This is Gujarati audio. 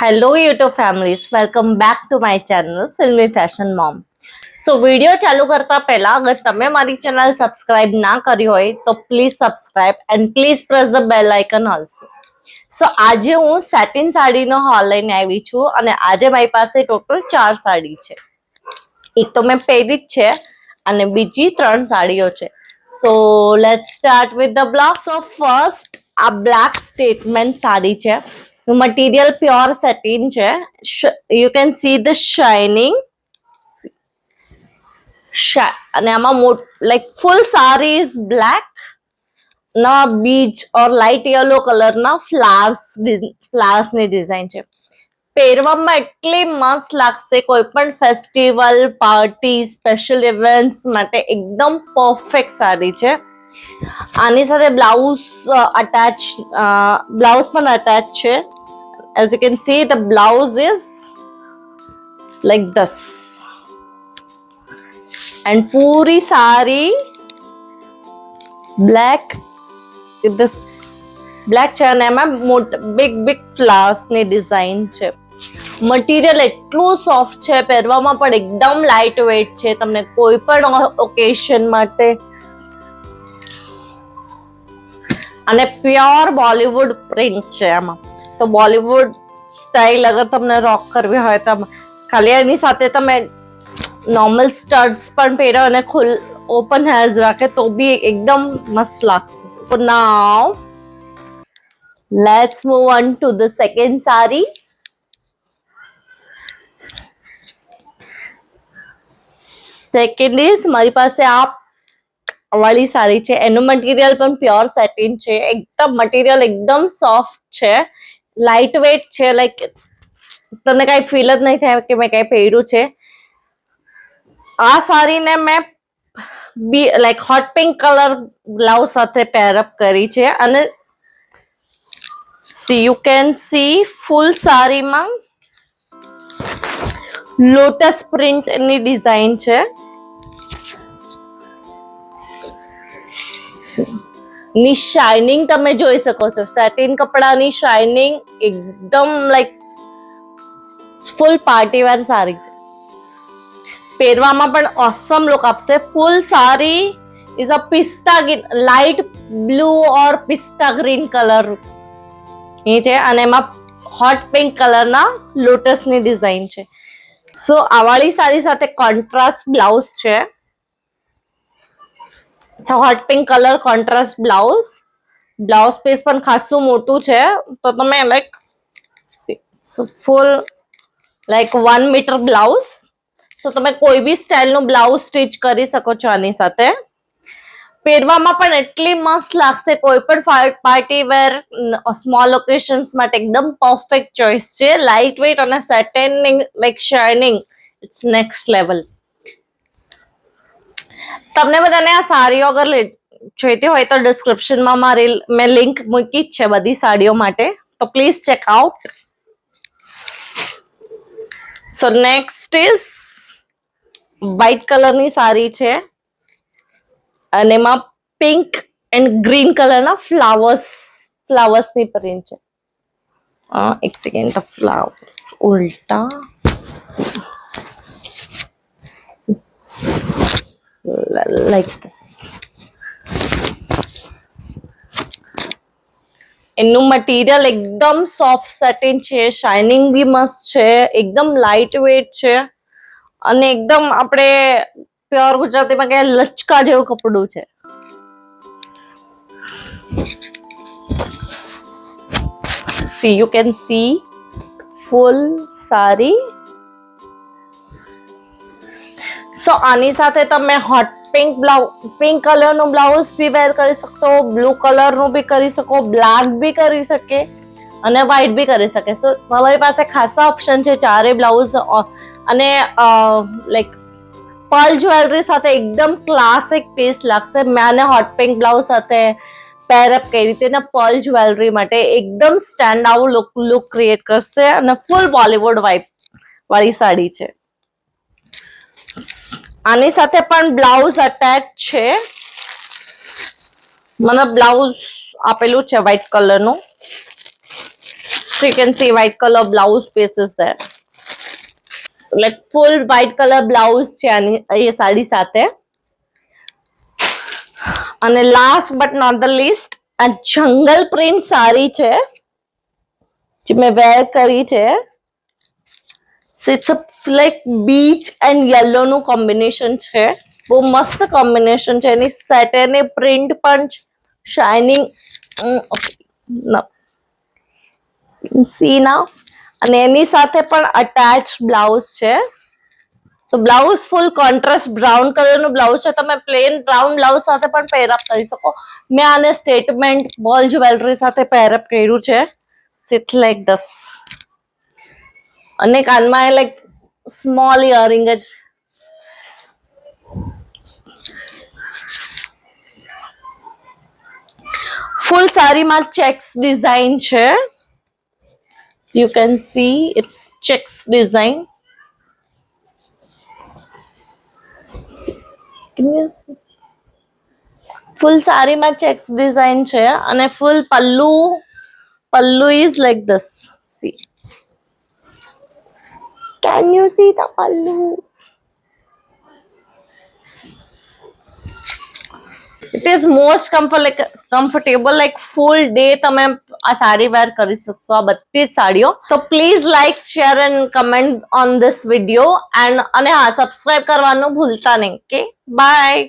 Hello YouTube families, welcome back to my channel Filmy Fashion Mom. So video ચાલુ કરતા પહેલા અગર તમે મારી ચેનલ સબસ્ક્રાઇબ ના કરી હોય તો please subscribe and please press the bell icon also. So આજે હું સેટિન સાડીનો હોલ લઈને આવી છું અને આજે મારી પાસે ટોટલ 4 સાડી છે. એક તો મેં પહેરી જ છે અને બીજી 3 સાડીઓ છે. So let's start with the blog. So first આ બ્લેક સ્ટેટમેન્ટ સાડી છે. મટીરિયલ પ્યોર સેટિન છે. You can see the shining અને આમાં like full sari is black ના બીજ ઓર લાઇટ યલો કલરના ફ્લાવર્સ ની ડિઝાઇન છે. પહેરવામાં એટલી મસ્ત લાગશે. કોઈ પણ ફેસ્ટિવલ પાર્ટી સ્પેશિયલ ઇવેન્ટ્સ માટે એકદમ પરફેક્ટ સાડી છે. આની સાથે બ્લાઉઝ પણ અટેચ છે. as you can see the blouse is like this and પૂરી સારી બ્લેક છે અને એમાં બિગ ફ્લાવર્સ ની ડિઝાઇન છે. મટીરિયલ એટલું સોફ્ટ છે, પહેરવામાં પણ એકદમ લાઇટ વેઇટ છે. તમને કોઈ પણ ઓકેશન માટે અને પ્યોર બોલિવૂડ પ્રિન્ટ છે આમાં. તો બોલિવૂડ સ્ટાઇલ અગર તમને રોક કરવી હોય તો ખાલી એની સાથે તમે નોર્મલ સ્ટડ્સ પણ પહેરો અને ઓપન હેર્સ રાખે તો બી એકદમ મસ્ત લાગશે. Now let's move on to the second sari. Second is મારી પાસે આ વાળી સાડી છે. એનું મટીરિયલ પણ પ્યોર સેટિન છે. મટીરિયલ એકદમ સોફ્ટ છે, લાઇટ વેઇટ છે. લાઈક તમને કઈ ફીલ જ નહીં થાય કે મેં કઈ પહેર્યું છે. આ સાડીને મેં like hot pink colour blouse સાથે પેરઅપ કરી છે અને યુ કેન સી ફૂલ સાડીમાં લોટસ પ્રિન્ટ ની ડિઝાઇન છે. ની શાઇનિંગ તમે જોઈ શકો છો. સેટિન કપડાની શાઇનિંગ એકદમ લાઈક ફૂલ પાર્ટી વેર સારી છે. પહેરવામાં પણ ઓસમ લુક આપશે. Full sari is a pista light blue or pista green colour ની છે અને એમાં હોટ પિંક કલરના લોટસ ની ડિઝાઇન છે. સો આવાળી સાડી સાથે કોન્ટ્રાસ્ટ બ્લાઉઝ છે. Hot pink colour contrast blouse piece પણ ખાસું મોટું છે. તો તમે like full like 1 metre blouse. So તમે કોઈ બી સ્ટાઇલનું બ્લાઉઝ સ્ટિચ કરી શકો છો આની સાથે. પહેરવામાં પણ એટલી મસ્ત લાગશે. કોઈ પણ પાર્ટી વેર સ્મોલ ઓકેશન્સ માટે એકદમ પરફેક્ટ ચોઇસ છે. લાઇટ વેઇટ અને satin like shining it's next level. તમને બધાને આ સાડીઓ અગર જોઈતી હોય તો ડિસ્ક્રિપ્શનમાં મેં લિંક મૂકી જ છે બધી સાડીઓ માટે, તો please check out. So next is white કલરની સાડી છે અને એમાં પિંક એન્ડ ગ્રીન કલરના ફ્લાવર્સની પ્રિન્ટ છે. એક second, flowers Ooltah like this. એનું મટીરિયલ એકદમ સોફ્ટ સેટિન છે. શાઇનિંગ બી મસ્ત છે. એકદમ લાઇટ વેઇટ છે અને એકદમ આપણે પ્યોર ગુજરાતીમાં કહે લચકા જેવું કપડું છે. See, you can see full sari. સો આની સાથે તમે હોટ પિંક કલરનું બ્લાઉઝ બી વેર કરી શકો, બ્લુ કલરનું બી કરી શકો, બ્લેક બી કરી શકે અને વ્હાઈટ બી કરી શકે. સો તમારી પાસે ખાસા ઓપ્શન છે. ચારે બ્લાઉઝ અને લાઈક પર્લ જ્વેલરી સાથે એકદમ ક્લાસિક પીસ લાગશે. મેં આને હોટ પિંક બ્લાઉઝ સાથે પેરઅપ કરી તેના પર્લ જ્વેલરી માટે એકદમ સ્ટેન્ડ આઉટ લુક ક્રિએટ કરશે અને ફૂલ બોલિવૂડ વાઇબ વાળી સાડી છે. આની સાથે પણ બ્લાઉઝ અટેચ છે. મને બ્લાઉઝ આપેલું છે વ્હાઈટ કલરનું. So you can see white color blouse piece is there. Like full white color blouse છે આની એ સાડી સાથે. અને last but not the least આ જંગલ પ્રિન્ટ સાડી છે જે મેં વેર કરી છે. It's like peach and yellow નું કોમ્બિનેશન છે. બહુ મસ્ત કોમ્બિનેશન છે. એની સેટેની પ્રિન્ટ પણ શાઇનિંગ સી ના. અને એની સાથે પણ અટેચ બ્લાઉઝ છે. તો blouse full contrast brown colour નું બ્લાઉઝ છે. તમે પ્લેન બ્રાઉન બ્લાઉઝ સાથે પણ પેરઅપ કરી શકો. મેં આને સ્ટેટમેન્ટ બોલ જ્વેલરી સાથે પેરઅપ કર્યું છે. It's like this. અને કાનમાં એ લાઈક સ્મોલ ઇયરિંગ જ. ફૂલ સાડીમાં ચેક્સ ડિઝાઇન છે. You can see it's checks design. Full સાડીમાં ચેક્સ ડિઝાઇન છે અને ફૂલ પલ્લુ is like this. See, can you see the pallu? It is most comfortable like full day તમે આ સાડી વેર કરી શકશો આ બધી જ સાડીઓ. તો please like share and comment on this video અને હા સબસ્ક્રાઇબ કરવાનું ભૂલતા નહીં. Okay bye.